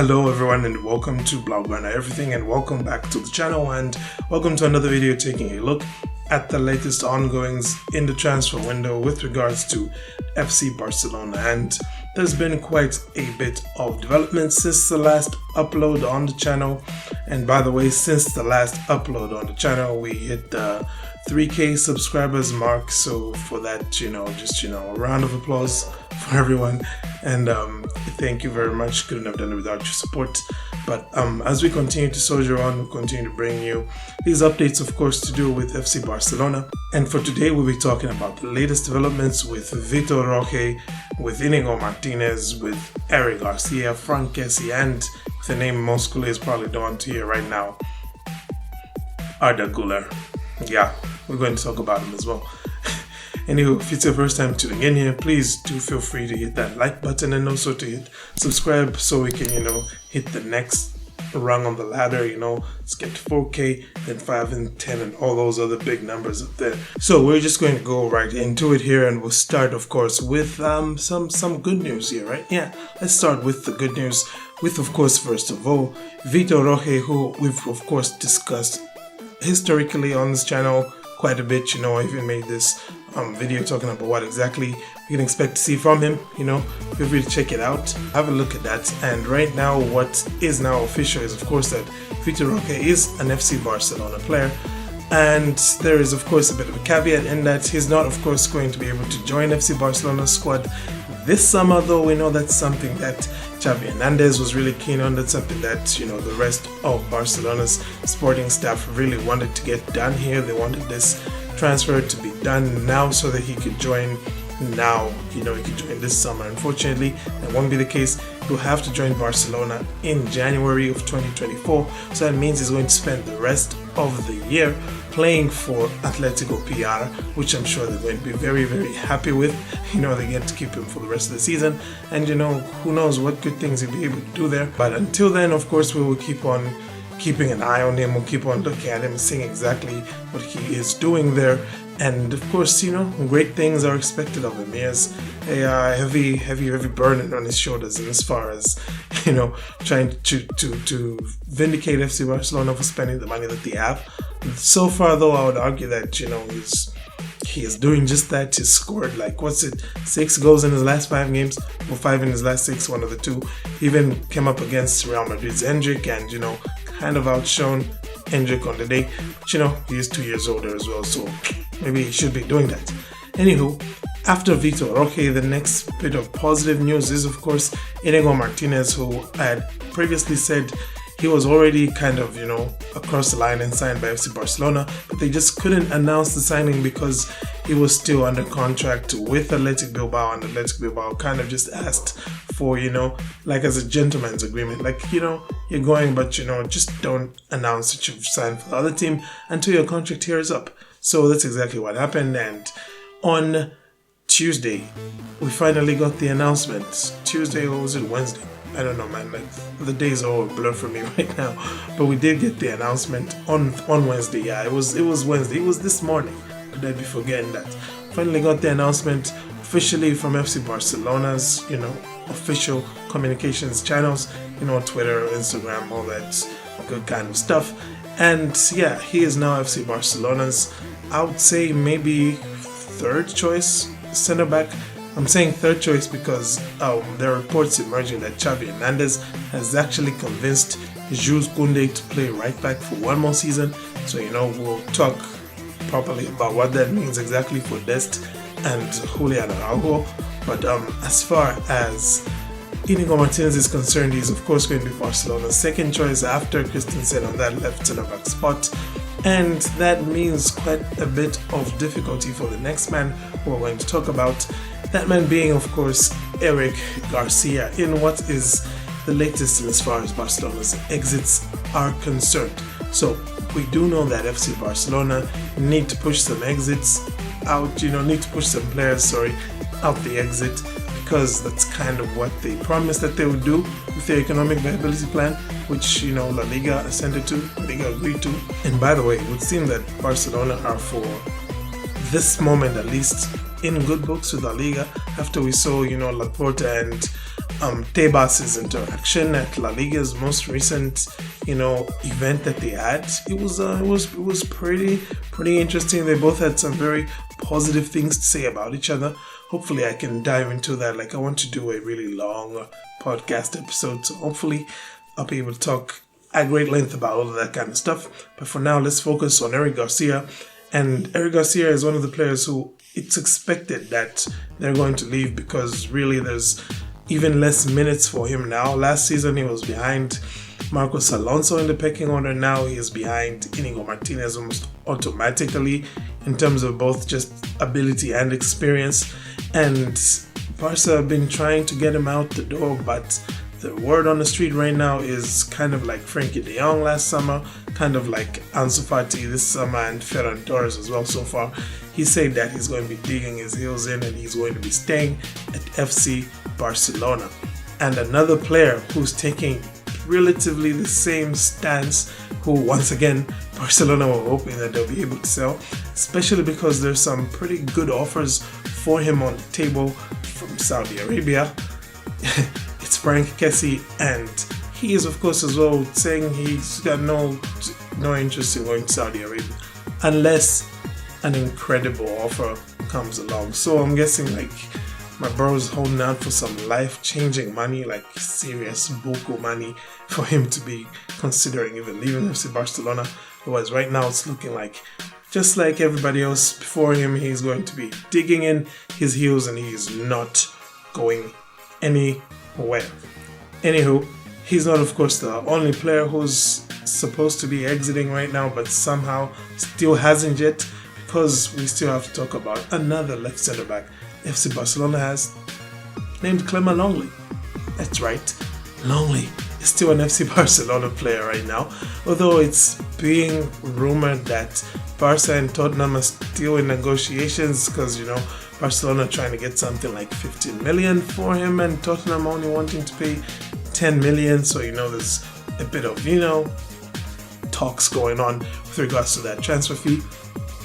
Hello everyone and welcome to Blaugrana Everything, and welcome back to the channel, and welcome to another video taking a look at the latest ongoings in the transfer window with regards to FC Barcelona. And there's been quite a bit of development since the last upload on the channel. And by the way, since the last upload on the channel, we hit the 3K subscribers mark. So for that, just a round of applause for everyone. And thank you very much. Couldn't have done it without your support. But as we continue to soldier on, we'll continue to bring you these updates, of course, to do with FC Barcelona. And for today, we'll be talking about the latest developments with Vitor Roque, with Inigo Martinez, with Garcia, Frank Garcia, and with the name most is probably don't want to hear right now, Arda Güler. Yeah, we're going to talk about him as well. Anywho, if it's your first time tuning in here, please do feel free to hit that like button and also to hit subscribe so we can, hit the next rung on the ladder, let's get to 4K, then 5 and 10 and all those other big numbers up there. So we're just going to go right into it here, and we'll start, of course, with some good news here, right? Yeah, let's start with the good news with, of course, first of all, Vitor Roque, who we've, of course, discussed historically on this channel quite a bit. I even made this video talking about what exactly you can expect to see from him. Feel free to check it out, have a look at that. And right now, what is now official is, of course, that Vitor Roque is an FC Barcelona player, and there is, of course, a bit of a caveat in that he's not, of course, going to be able to join FC Barcelona's squad this summer, though we know that's something that Xavi Hernandez was really keen on. That's something that, the rest of Barcelona's sporting staff really wanted to get done here. They wanted this transfer to be done now so that he could join now. He could join this summer. Unfortunately, that won't be the case. He'll have to join Barcelona in January of 2024. So that means he's going to spend the rest of the year playing for Atletico PR, which I'm sure they're going to be very, very happy with. They get to keep him for the rest of the season, and who knows what good things he'll be able to do there. But until then, of course, we will keep on keeping an eye on him. We'll keep on looking at him, seeing exactly what he is doing there. And of course, great things are expected of him. He has a heavy burden on his shoulders, and as far as trying to vindicate FC Barcelona for spending the money that they have. So far, though, I would argue that he is doing just that. He's scored 6 goals in his last 5 games, or 5 in his last 6, one of the two. He even came up against Real Madrid's Hendrik and kind of outshone Hendrik on the day. But he is 2 years older as well, so maybe he should be doing that. Anywho, after Vitor Roque, the next bit of positive news is, of course, Inigo Martinez, who I had previously said he was already kind of, across the line and signed by FC Barcelona, but they just couldn't announce the signing because he was still under contract with Athletic Bilbao, and Athletic Bilbao kind of just asked for, as a gentleman's agreement, you're going, but, just don't announce that you've signed for the other team until your contract here is up. So that's exactly what happened, and on Tuesday, we finally got the announcement. Tuesday, or was it Wednesday? I don't know, man, the days are all blur for me right now. But we did get the announcement on Wednesday. Yeah, it was Wednesday. It was this morning. Could I be forgetting that? Finally got the announcement officially from FC Barcelona's, official communications channels, Twitter, Instagram, all that good kind of stuff. And yeah, he is now FC Barcelona's, I would say, maybe third choice center back. I'm saying third choice because there are reports emerging that Xavi Hernandez has actually convinced Jules Koundé to play right back for one more season. So, we'll talk properly about what that means exactly for Dest and Julian Araujo. But as far as Inigo Martinez is concerned, he's of course going to be Barcelona's second choice after Christensen on that left center back spot. And that means quite a bit of difficulty for the next man who we're going to talk about. That man being, of course, Eric Garcia, in what is the latest as far as Barcelona's exits are concerned. So we do know that FC Barcelona need to push some exits out, need to push some players, out the exit, because that's kind of what they promised that they would do with their economic viability plan, which, La Liga assented to, La Liga agreed to. And by the way, it would seem that Barcelona are, for this moment at least, in good books with La Liga after we saw, Laporta and Tebas' interaction at La Liga's most recent, event that they had. It was pretty interesting. They both had some very positive things to say about each other. Hopefully I can dive into that. Like, I want to do a really long podcast episode, so hopefully I'll be able to talk at great length about all of that kind of stuff. But for now, let's focus on Eric Garcia. And Eric Garcia is one of the players who it's expected that they're going to leave, because really there's even less minutes for him now. Last season he was behind Marcos Alonso in the pecking order. Now he is behind Inigo Martinez almost automatically in terms of both just ability and experience. And Barca have been trying to get him out the door, but the word on the street right now is kind of like Frankie de Jong last summer, kind of like Ansu Fati this summer, and Ferran Torres as well so far. He said that he's going to be digging his heels in and he's going to be staying at FC Barcelona. And another player who's taking relatively the same stance, who once again Barcelona were hoping that they'll be able to sell, especially because there's some pretty good offers for him on the table from Saudi Arabia. It's Frank Kessie, and he is of course as well saying he's got no interest in going to Saudi Arabia unless an incredible offer comes along. So I'm guessing like my bro's holding out for some life-changing money, like serious buku money, for him to be considering even leaving FC Barcelona. Otherwise, right now it's looking like, just like everybody else before him, he's going to be digging in his heels and he's not going anywhere. Anywho, he's not of course the only player who's supposed to be exiting right now, but somehow still hasn't yet, because we still have to talk about another left centre back FC Barcelona has, named Clement Longley. That's right, Longley is still an FC Barcelona player right now, although it's being rumored that Barca and Tottenham are still in negotiations, because Barcelona trying to get something like 15 million for him and Tottenham only wanting to pay 10 million. So there's a bit of talks going on with regards to that transfer fee.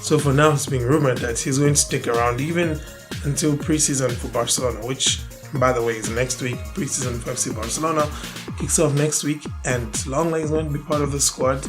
So for now it's being rumored that he's going to stick around even until preseason for Barcelona, which by the way is next week. Preseason for FC Barcelona kicks off next week, and Longley is going to be part of the squad.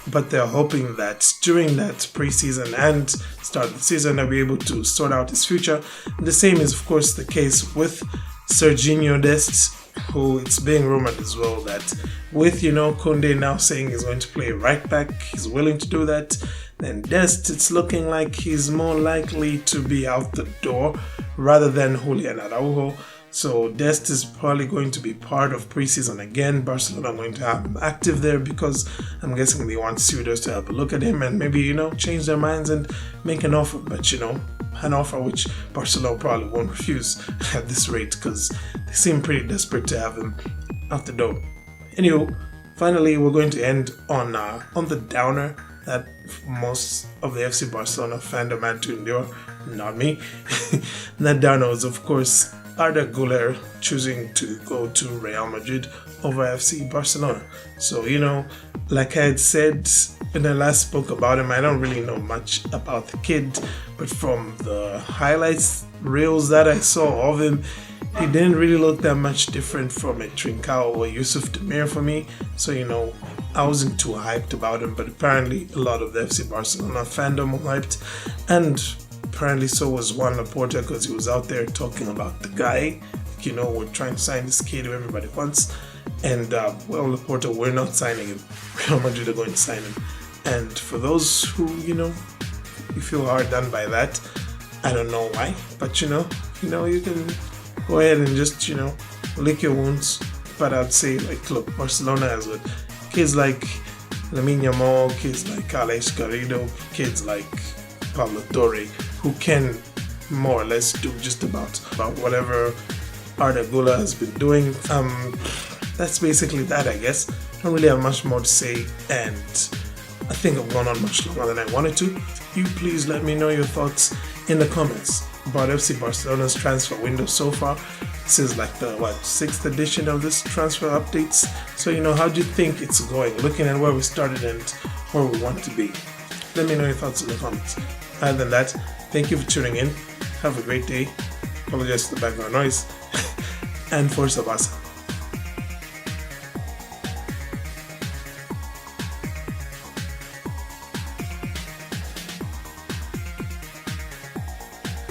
But they're hoping that during that preseason and start of the season they'll be able to sort out his future. The same is of course the case with Serginho Dest, who it's being rumored as well that with Koundé now saying he's going to play right back, he's willing to do that, then Dest, it's looking like he's more likely to be out the door rather than Julian Araujo. So Dest is probably going to be part of preseason again. Barcelona are going to have him active there because I'm guessing they want suitors to have a look at him and maybe, change their minds and make an offer. But, an offer which Barcelona probably won't refuse at this rate, because they seem pretty desperate to have him out the door. Anyway, finally we're going to end on the downer that most of the FC Barcelona fandom had to endure, not me. And that downer was of course Arda Güler choosing to go to Real Madrid over FC Barcelona. So, like I had said when I last spoke about him, I don't really know much about the kid, but from the highlights reels that I saw of him, he didn't really look that much different from a Trincao or Yusuf Demir for me. So, I wasn't too hyped about him, but apparently a lot of the FC Barcelona fandom were hyped, and apparently so was Juan Laporta, because he was out there talking about the guy. We're trying to sign this kid who everybody wants. And, Laporta, we're not signing him. Real Madrid are going to sign him. And for those who, you feel hard done by that, I don't know why. But, you can go ahead and just, lick your wounds. But I'd say, look, Barcelona has with kids like Lamine Yamal, kids like Alex Garrido, kids like Pablo Torre, who can more or less do just about whatever Arda Güler has been doing. That's basically that, I guess. I don't really have much more to say, and I think I've gone on much longer than I wanted to. You please let me know your thoughts in the comments about FC Barcelona's transfer window so far. This is like the 6th edition of this transfer updates. So how do you think it's going? Looking at where we started and where we want to be. Let me know your thoughts in the comments. Other than that, thank you for tuning in. Have a great day. Apologize for the background noise. and Força Barça.